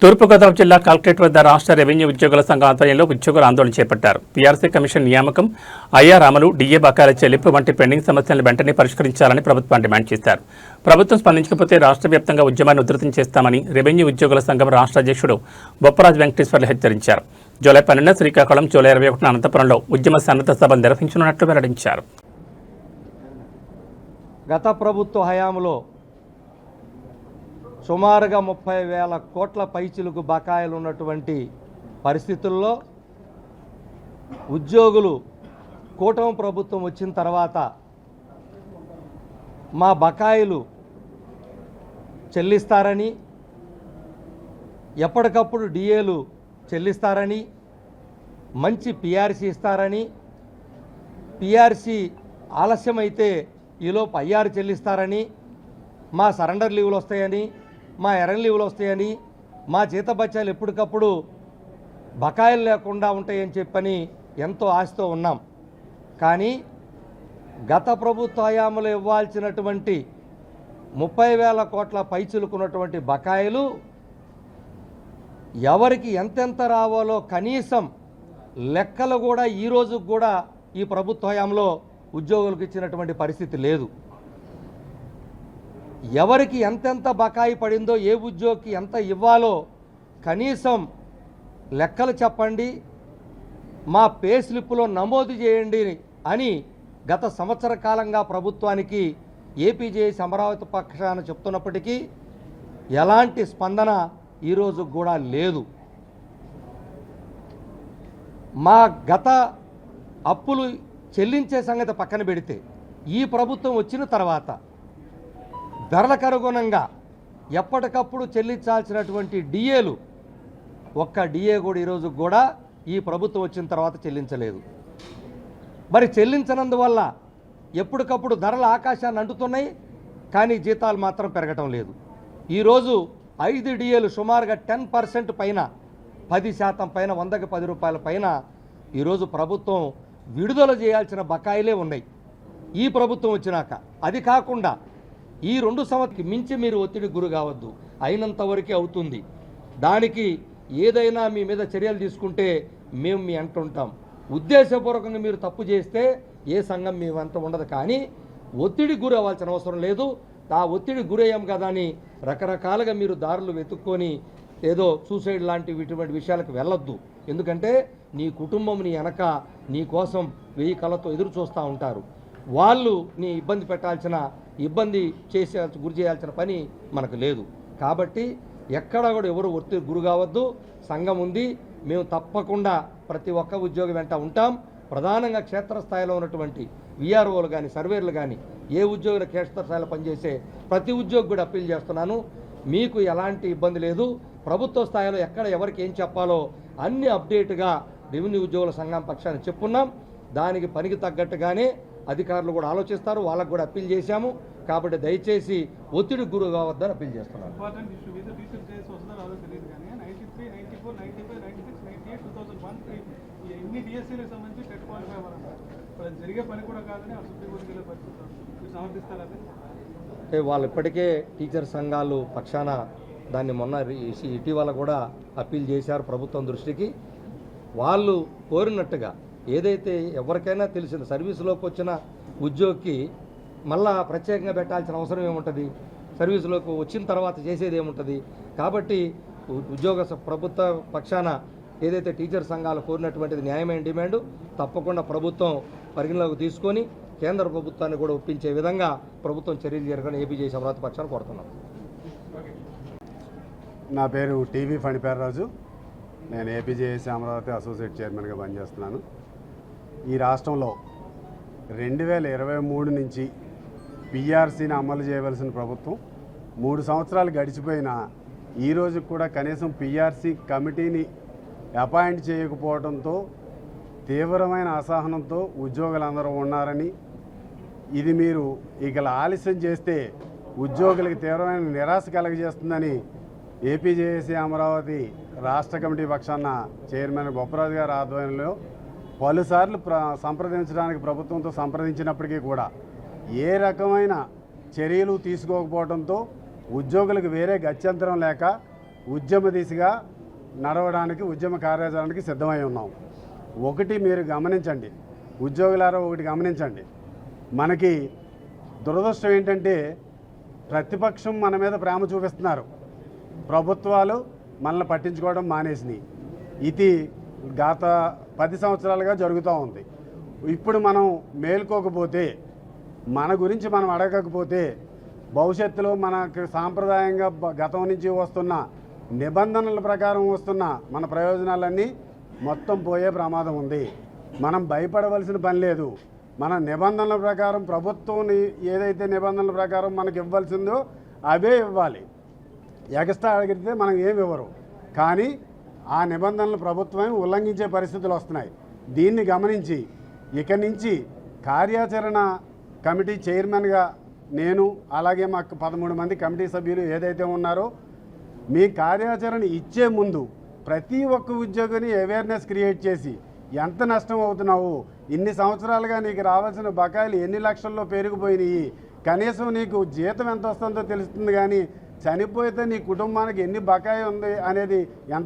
తూర్పుగోదావరి జిల్లా కలెక్టరేట్ వద్ద రాష్ట్ర రెవెన్యూ ఉద్యోగుల సంఘం ఆధ్వర్యంలో ఉద్యోగులు ఆందోళన చేపట్టారు. పీఆర్సీ కమిషన్ నియామకం, ఐఆర్ అమలు, డీఏ బకాయిల చెల్లింపు వంటి పెండింగ్ సమస్యలను వెంటనే పరిష్కరించాలని ప్రభుత్వాన్ని డిమాండ్ చేశారు. ప్రభుత్వం స్పందించకపోతే రాష్ట్ర వ్యాప్తంగా ఉద్యమాన్ని ఉధృతం చేస్తామని రెవెన్యూ ఉద్యోగుల సంఘం రాష్ట్ర అధ్యక్షుడు బొప్పరాజు వెంకటేశ్వర్లు హెచ్చరించారు. జూలై 12 శ్రీకాకుళం, జూలై 21 అనంతపురంలో ఉద్యమ సన్నద్ధ సభ నిర్వహించనున్నట్లు వెల్లడించారు. గత ప్రభుత్వ హయాంలో సుమారుగా 30,000 కోట్ల పైచిలుకు బకాయిలు ఉన్నటువంటి పరిస్థితుల్లో ఉద్యోగులు కూటమి ప్రభుత్వం వచ్చిన తర్వాత మా బకాయిలు చెల్లిస్తారని, ఎప్పటికప్పుడు డిఏలు చెల్లిస్తారని, మంచి పిఆర్సీ ఇస్తారని, పిఆర్సీ ఆలస్యమైతే ఈలోపు ఐఆర్ చెల్లిస్తారని, మా సరెండర్ లీవులు వస్తాయని, మా ఎర్రన్ లీవులు వస్తాయని, మా జీతబత్యాలు ఎప్పటికప్పుడు బకాయిలు లేకుండా ఉంటాయని చెప్పని ఎంతో ఆశతో ఉన్నాం. కానీ గత ప్రభుత్వ హయాంలో ఇవ్వాల్సినటువంటి 30,000 కోట్ల పైచిలుకున్నటువంటి బకాయిలు ఎవరికి ఎంతెంత రావాలో కనీసం లెక్కలు కూడా ఈ రోజుకు కూడా ఈ ప్రభుత్వ హయాంలో ఉద్యోగులకు ఇచ్చినటువంటి పరిస్థితి లేదు. ఎవరికి ఎంతెంత బకాయి పడిందో, ఏ ఉద్యోగికి ఎంత ఇవ్వాలో కనీసం లెక్కలు చెప్పండి, మా పే స్లిప్పులో నమోదు చేయండి అని గత సంవత్సర కాలంగా ప్రభుత్వానికి ఏపీజేఏసీ అమరావతి పక్షాన చెప్తున్నప్పటికీ ఎలాంటి స్పందన ఈరోజు కూడా లేదు. మా గత అప్పులు చెల్లించే సంగతి పక్కన పెడితే ఈ ప్రభుత్వం వచ్చిన తర్వాత ధరలకు అనుగుణంగా ఎప్పటికప్పుడు చెల్లించాల్సినటువంటి డిఏలు ఒక్క డిఏ కూడా ఈరోజు కూడా ఈ ప్రభుత్వం వచ్చిన తర్వాత చెల్లించలేదు. మరి చెల్లించనందువల్ల ఎప్పటికప్పుడు ధరలు ఆకాశాన్ని అంటుతున్నాయి, కానీ జీతాలు మాత్రం పెరగటం లేదు. ఈరోజు 5 డిఏలు సుమారుగా 10% పైన, 10% పైన, 100కి 10 రూపాయల పైన ఈరోజు ప్రభుత్వం విడుదల చేయాల్సిన బకాయిలే ఉన్నాయి ఈ ప్రభుత్వం వచ్చినాక. అది కాకుండా ఈ 2 సంవత్సరాలకి మించి మీరు ఒత్తిడి గురి కావద్దు, అయినంత వరకే అవుతుంది. దానికి ఏదైనా మీ మీద చర్యలు తీసుకుంటే మేము మీ అంటుంటాం. ఉద్దేశపూర్వకంగా మీరు తప్పు చేస్తే ఏ సంఘం మీ అంత ఉండదు, కానీ ఒత్తిడి గురి అవ్వాల్సిన అవసరం లేదు. ఆ ఒత్తిడి గురయ్యాం కదా అని రకరకాలుగా మీరు దారులు వెతుక్కొని ఏదో సూసైడ్ లాంటివి ఇటువంటి విషయాలకు వెళ్ళొద్దు. ఎందుకంటే నీ కుటుంబం నీ వెనక నీ కోసం 1000 కళ్ళతో ఎదురు చూస్తూ ఉంటారు. వాళ్ళు నీ ఇబ్బంది పెట్టాల్సిన, ఇబ్బంది గురి చేయాల్సిన పని మనకు లేదు. కాబట్టి ఎక్కడ కూడా ఎవరు ఒత్తిడి గురి కావద్దు. సంఘం ఉంది, మేము తప్పకుండా ప్రతి ఒక్క ఉద్యోగి వెంట ఉంటాం. ప్రధానంగా క్షేత్రస్థాయిలో ఉన్నటువంటి విఆర్ఓలు కానీ, సర్వేర్లు కానీ, ఏ ఉద్యోగులు క్షేత్రస్థాయిలో పనిచేసే ప్రతి ఉద్యోగి కూడా అప్పీల్ చేస్తున్నాను, మీకు ఎలాంటి ఇబ్బంది లేదు. ప్రభుత్వ స్థాయిలో ఎక్కడ ఎవరికి ఏం చెప్పాలో అన్ని అప్డేట్గా రెవెన్యూ ఉద్యోగుల సంఘం పక్షాన్ని చెప్పున్నాం. దానికి పనికి తగ్గట్టుగానే అధికారులు కూడా ఆలోచిస్తారు, వాళ్ళకు కూడా అప్పీల్ చేశాము. కాబట్టి దయచేసి ఒత్తిడి గురి కావద్దని అప్పీల్ చేస్తున్నాను. అంటే వాళ్ళు ఇప్పటికే టీచర్ సంఘాలు పక్షాన దాన్ని మొన్న ఇటీవల కూడా అప్పీల్ చేశారు ప్రభుత్వం దృష్టికి. వాళ్ళు కోరినట్టుగా ఏదైతే ఎవరికైనా తెలిసిన సర్వీసులోకి వచ్చిన ఉద్యోగికి మళ్ళా ప్రత్యేకంగా పెట్టాల్సిన అవసరం ఏముంటుంది, సర్వీసులోకి వచ్చిన తర్వాత చేసేది ఏముంటుంది. కాబట్టి ప్రభుత్వ పక్షాన ఏదైతే టీచర్ సంఘాలు కోరినటువంటిది న్యాయమైన డిమాండు తప్పకుండా ప్రభుత్వం పరిగణలోకి తీసుకొని కేంద్ర ప్రభుత్వాన్ని కూడా ఒప్పించే విధంగా ప్రభుత్వం చర్యలు జరగాలని ఏపీజేఏసీ అమరావతి పక్షాన్ని కోరుతున్నాం. నా పేరు టీవీ ఫణిపేర్రాజు. నేను ఏపీజేఏసీ అమరావతి అసోసియేట్ చైర్మన్గా పనిచేస్తున్నాను. ఈ రాష్ట్రంలో 2023 నుంచి పీఆర్సీని అమలు చేయవలసిన ప్రభుత్వం 3 సంవత్సరాలు గడిచిపోయినా ఈరోజు కూడా కనీసం పీఆర్సీ కమిటీని అపాయింట్ చేయకపోవడంతో తీవ్రమైన అసహనంతో ఉద్యోగులందరూ ఉన్నారని, ఇది మీరు ఇక ఆలస్యం చేస్తే ఉద్యోగులకు తీవ్రమైన నిరాశ కలగజేస్తుందని ఏపీజేఏసీ అమరావతి రాష్ట్ర కమిటీ పక్షాన చైర్మన్ బొప్పరాజు గారి ఆధ్వర్యంలో పలుసార్లు సంప్రదించడానికి ప్రభుత్వంతో సంప్రదించినప్పటికీ కూడా ఏ రకమైన చర్యలు తీసుకోకపోవడంతో ఉద్యోగులకు వేరే గత్యంతరం లేక ఉద్యమ దిశగా నడవడానికి ఉద్యమ కార్యాచరణకి సిద్ధమై ఉన్నాం. ఒకటి మీరు గమనించండి, ఉద్యోగులారా ఒకటి గమనించండి, మనకి దురదృష్టం ఏంటంటే ప్రతిపక్షం మన మీద ప్రేమ చూపిస్తున్నారు, ప్రభుత్వాలు మనల్ని పట్టించుకోవడం మానేసినాయి. ఇది గత 10 సంవత్సరాలుగా జరుగుతూ ఉంది. ఇప్పుడు మనం మేల్కోకపోతే, మన గురించి మనం అడగకపోతే భవిష్యత్తులో మనకు సాంప్రదాయంగా గతం నుంచి వస్తున్న నిబంధనల ప్రకారం వస్తున్న మన ప్రయోజనాలన్నీ మొత్తం పోయే ప్రమాదం ఉంది. మనం భయపడవలసిన పని లేదు. మన నిబంధనల ప్రకారం ప్రభుత్వం ఏదైతే నిబంధనల ప్రకారం మనకు ఇవ్వాల్సిందో అవే ఇవ్వాలి. ఎగస్ట్రా అడిగితే మనకు ఏమి ఇవ్వరు. కానీ ఆ నిబంధనలు ప్రభుత్వమే ఉల్లంఘించే పరిస్థితులు వస్తున్నాయి. దీన్ని గమనించి ఇక నుంచి కార్యాచరణ కమిటీ చైర్మన్గా నేను, అలాగే మాకు 13 మంది కమిటీ సభ్యులు ఏదైతే ఉన్నారో, మీ కార్యాచరణ ఇచ్చే ముందు ప్రతి ఒక్క ఉద్యోగిని అవేర్నెస్ క్రియేట్ చేసి ఎంత నష్టం అవుతున్నావు, ఇన్ని సంవత్సరాలుగా నీకు రావాల్సిన బకాయిలు ఎన్ని లక్షల్లో పెరిగిపోయినాయి, కనీసం నీకు జీతం ఎంత వస్తుందో తెలుస్తుంది, కానీ చనిపోతే నీ కుటుంబానికి ఎన్ని బకాయి ఉంది అనేది ఎంత